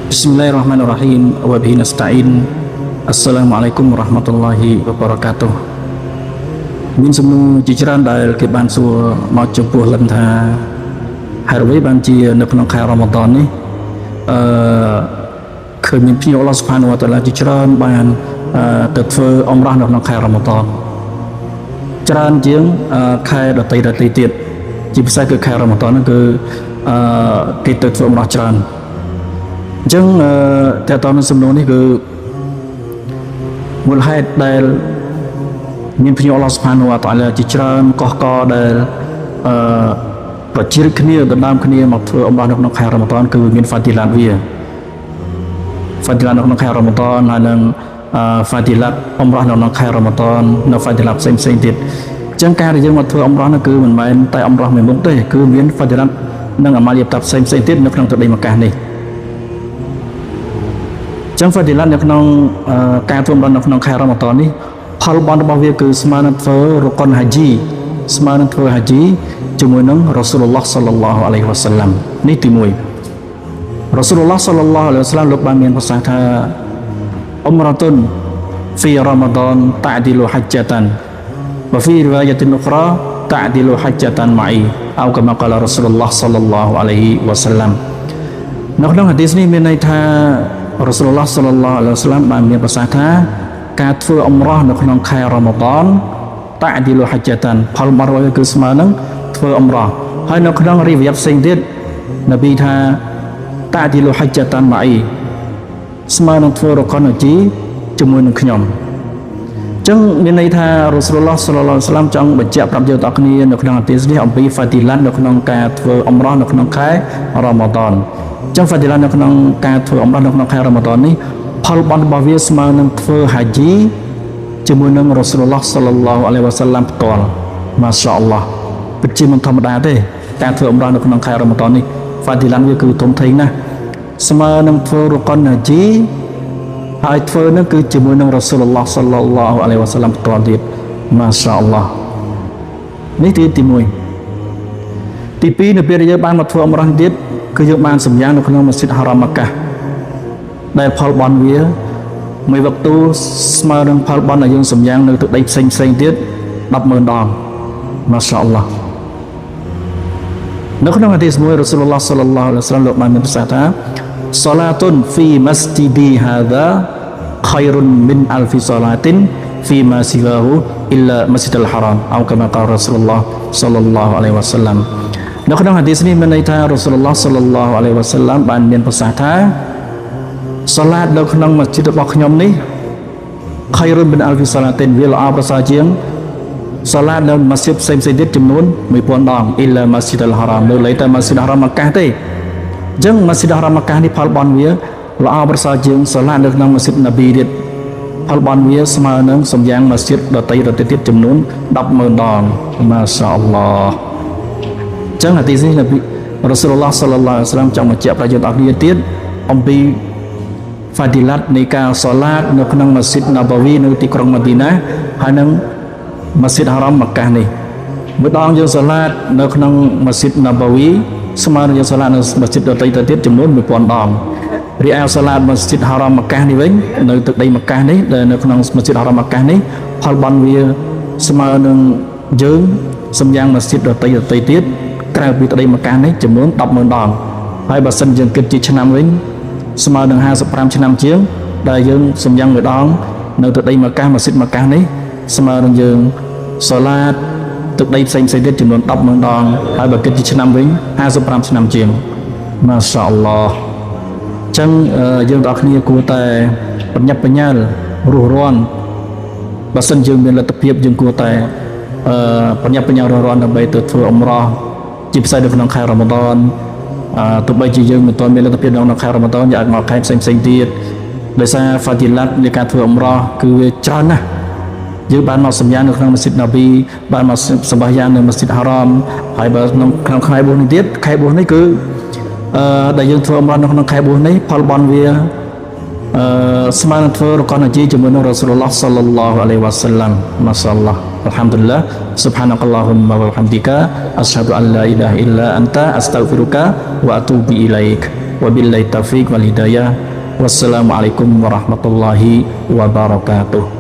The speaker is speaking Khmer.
Bismillahirrahmanirrahim. Wa bihi nasta'in. Assalamualaikum warahmatullahi wabarakatuh. Min semua jajaranដែលគេបានសួរមកចំពោះលិនថាហើយអ្វីបានជានៅក្នុងខែរ៉ាម៉ាឌននេះឃើញមានភ្ញៀវអល់ឡោះស៊ុបហានវតាឡាជាច្រើនបានទៅធ្វើអុំរ៉ាស់នៅក្នុងខែរ៉ាម៉ាឌនច្រើនជាងខែដទៃទៀតជាពិសេសគឺខែរ៉ាម៉ាឌនគឺគេទៅធ្វើអុំរ៉ាស់ច្រើនអញ្ចឹងតើតើនៅសំណួរនេះគឺមូលហេតុដែលមានភ្ញៀវអល់ឡោះស៊ុបហានវតាឡាជាច្រើនកុះកដែលប្រជាគ្នាដណ្ដើមគ្នាមកធ្វើអុំរ៉ាស់នៅក្នុងខែរ៉ាម៉ាឌនគឺមានហ្វាទីឡាតវាហ្វាទីឡាតនៅក្នុងខែរ៉ាម៉ាឌនហើយនឹងហ្វាទីឡាតអុំរ៉ាស់នៅក្នុងខែរ៉ាម៉ាឌននៅហ្វាទីឡាតផ្សេងទៀតអញ្ចឹងការដែលយើងមកធ្វើអុំរ៉ាស់នោះគឺមិនមែនតែអុំរ៉ាស់មួយមុខទេគឺមានហ្វាទីឡាតនិងអាម៉ាលៀបតាផ្សេងទៀតនៅក្នុងទឹកដីម៉ាកាសនេះចឹងហ្វាទីឡាតនៅក្នុងការធ្វើអុំរ៉ាស់នៅក្នុងខែរ៉ាម៉ាឌននេះផលបន់របស់វាគឺស្មើនឹងធ្វើរុកុនហាជីស្មើនឹងធ្វើហាជីជាមួយនឹងរ៉ាស៊ូលឡោះសល្លឡោះអាឡៃហ៊ីវ៉ាសាឡាំនេះទី1រ៉ាស៊ូលឡោះសល្លឡោះអាឡៃហ៊ីវ៉ាសាឡាំលោកបានមានប្រសាសន៍ថាអ៊ុមរ៉ាតុនហ្វីរ៉ាម៉ាឌនតាឌីលូហជ្ជតានវ៉ាហ្វីរីវ៉ាយ៉ាតិនអ៊ុក្រ៉ាតាឌីលូហជ្ជតានម៉ៃអោកាម៉ាកាឡារ៉ាស៊ូលឡោះសល្លឡោះអាឡៃហ៊ីវ៉ាសាឡាំនៅក្នុងហាឌីសនេះមានន័យថារ៉ាស៊ូលឡោះសល្លឡោះអាឡៃហ៊ីវ៉ាសាឡាំបានមានប្រសាសន៍ថាការធ្វើអុំរ៉ាស់នៅក្នុងខែរ៉ាម៉ាឌនតាឌីលូហជ្ជតានផលបរិយាគឺស្មើនឹងធ្វើអុំរ៉ាស់ហើយនៅក្នុងរីវ៉ាយ៉ាត់ផ្សេងទៀតនប៊ីថាតាឌីលូហជ្ជតានម៉ៃស្មើនឹងធ្វើរុកុនហាជីជាមួយនឹងខ្ញុំអញ្ចឹងមានន័យថារ៉ូស៊ូលឡោះសល្លឡោះអាឡៃហ៊ីវ៉ាសាឡាំចង់បញ្ជាក់ប្រាប់យើងទាំងគ្នានៅក្នុងហាឌីសនេះអំពីហ្វាទីឡាតនៅក្នុងការធ្វើអុំរ៉ាស់នៅក្នុងខែរ៉ាម៉ាឌនអញ្ចឹងហ្វាទីឡាតនៅក្នុងការធ្វើអុំរ៉ាស់នៅក្នុងខែរ៉ាម៉ាឌននេះផលបន់របស់វាស្មើនឹងធ្វើហាជីជាមួយនឹងរ៉ូស៊ូលឡោះសល្លឡោះអាឡៃហ៊ីវ៉ាសាឡាំផ្ទាល់ម៉ាសាអល់ឡោះពិតជាមិនធម្មតាទេការធ្វើអុំរ៉ាស់នៅក្នុងខែរ៉ាម៉ាឌននេះហ្វាទីឡាតវាគឺធំធេងណាស់ស្មើនឹងធ្វើរុកុនហាជីហើយធ្វើនឹងគឺជាមួយនឹងរ៉ាស៊ូលឡោះសល្លឡោះអាឡៃហ៊ីវ៉ាសាឡាំផ្ទាល់ទៀតម៉ាសាអល់ឡោះនេះទី1ទី2នៅពេលដែលយើងបានមកធ្វើអុំរ៉ាស់ទៀតគឺយើងបានសម្យ៉ាងនៅក្នុងម៉ាស៊ីដហារ៉ាមម៉ាកាសដែលផលបន់វាមួយវឹកទូស្មើនឹងផលបន់ដែលយើងសម្យ៉ាងនៅទឹកដីផ្សេងទៀត 100000 ដងម៉ាសាអល់ឡោះនៅក្នុងហាឌីសមួយរ៉ាស៊ូលឡោះសល្លឡោះអាឡៃហ៊ីវ៉ាសាឡាំលោកបានមានប្រសាសន៍ថាសាឡាតុនហ្វីម៉ាស្ជីឌីហាដាខៃរុនមីនអលហ្វីសាឡាតិនហ្វីម៉ាស៊ីវ៉ាហ៊ូអ៊ីឡាម៉ាស្ជីដអលហារ៉ាមអោកាម៉ាកាលរ៉ាស៊ូលឡោះសល្លឡោះអាឡៃហ៊ីវ៉ាសាឡាំនៅក្នុងហាឌីសនេះមានន័យថារ៉ាស៊ូលឡោះសល្លឡោះអាឡៃហ៊ីវ៉ាសាឡាំបានមានប្រសាសន៍ថាសាឡាតនៅក្នុងម៉ាស្ជីដរបស់ខ្ញុំនេះខៃរុនមីនអលហ្វីសាឡាតិនវាល្អប្រសើរជាងសាឡាតនៅម៉ាស៊ីដផ្សេងទៀតចំនួន 1000 ដងអ៊ីឡាម៉ាស៊ីដអលហារ៉ាមនៅលើតែម៉ាស៊ីដហារ៉ាមម៉ាកាសទេអញ្ចឹងម៉ាស៊ីដហារ៉ាមម៉ាកាសនេះផលបន់វាល្អប្រសើរជាងសាឡាតនៅក្នុងម៉ាស៊ីដណាប៊ីទៀតផលបន់វាស្មើនឹងសម្យ៉ាងម៉ាស៊ីដដទៃទៀតចំនួន 100000 ដងម៉ាសាអល់ឡោះអញ្ចឹងហាឌីសនេះនប៊ីរ៉ាស៊ូលឡោះសល្លឡោះអាឡៃហ៊ីវ៉ាសាឡាំចង់បញ្ជាក់ប្រាប់យើងទាំងគ្នាទៀតអំពីហ្វាទីឡាតនៃការសូឡាតនៅក្នុងម៉ាស៊ីដណាបាវីនៅទីក្រុងម៉ាឌីណាហើយនឹងម៉ាស៊ីដហារ៉ាមម៉ាកាសនេះមួយដងយើងសូឡាតនៅក្នុងម៉ាស៊ីដណាបាវីស្មើនឹងយើងសូឡាតនៅម៉ាស៊ីដដទៃទៅទៀតចំនួន 1000 ដងរីឯសូឡាតម៉ាស៊ីដហារ៉ាមម៉ាកាសនេះវិញនៅទឹកដីម៉ាកាសនេះដែលនៅក្នុងម៉ាស៊ីដហារ៉ាមម៉ាកាសនេះផលបន់វាស្មើនឹងយើងសម្យ៉ាងម៉ាស៊ីដដទៃទៀតក្រៅពីទឹកដីម៉ាកាសនេះចំនួន 100000 ដងហើយបើសិនយើងគិតជាឆ្នាំវិញស្មើនឹង55ឆ្នាំជាងដែលយើងសម្យ៉ាងមួយដងនៅទឹកដីម៉ាកាសម៉ាស៊ីដម៉ាកាសនេះស្មើនឹងយើងសូឡាតទឹកដីផ្សេងទៀតចំនួន 100000 ដងហើយបើគិតជាឆ្នាំវិញ55ឆ្នាំជាងម៉ាសាអល់ឡោះអញ្ចឹងយើងទាំងគ្នាគួរតែបញ្ញាប់បញ្ញាលរស់រាន់បើសិនយើងមានលទ្ធភាពយើងគួរតែបញ្ញាប់បញ្ញាលរស់រាន់ដើម្បីទៅធ្វើអុំរ៉ាស់ជាពិសេសនៅក្នុងខែរ៉ាម៉ាឌនទោះបីជាយើងមិនទាន់មានលទ្ធភាពនៅក្នុងខែរ៉ាម៉ាឌនយើងអាចមកខែផ្សេងទៀតដោយសារហ្វាទីឡាតនៃការធ្វើអុំរ៉ាស់គឺវាច្រើនណាស់យើងបានមកសម្ញាននៅក្នុងម៉ាស៊ីដណាប៊ីបានមកសម្បាយ៉ាងនៅម៉ាស៊ីដហារ៉ាមហើយបើក្នុងខែបុស្សនេះទៀតខែបុស្សនេះគឺដែលយើងធ្វើអុំរ៉ាស់នៅក្នុងខែបុស្សនេះផលបន់វាស្មើនឹងធ្វើរុកុនហាជីជាមួយនឹងរ៉ាស៊ូលឡោះសល្លឡោះអាឡៃហ៊ីវ៉ាសាឡាំម៉ាសាអល់ឡោះអัลฮัมឌុលឡាស៊ុបហានកឡោហ៊ុមម៉ាវ៉ាបិហាំឌីកាអស្ហadu អัลឡា អ៊ីឡាហ អ៊ីឡា អន្តា អស្តហ្ហ្វីរុកា វ៉ាអទូប៊ីអ៊ីឡៃក Wabillahi taufiq wal hidayah. Wassalamualaikum warahmatullahi wabarakatuh.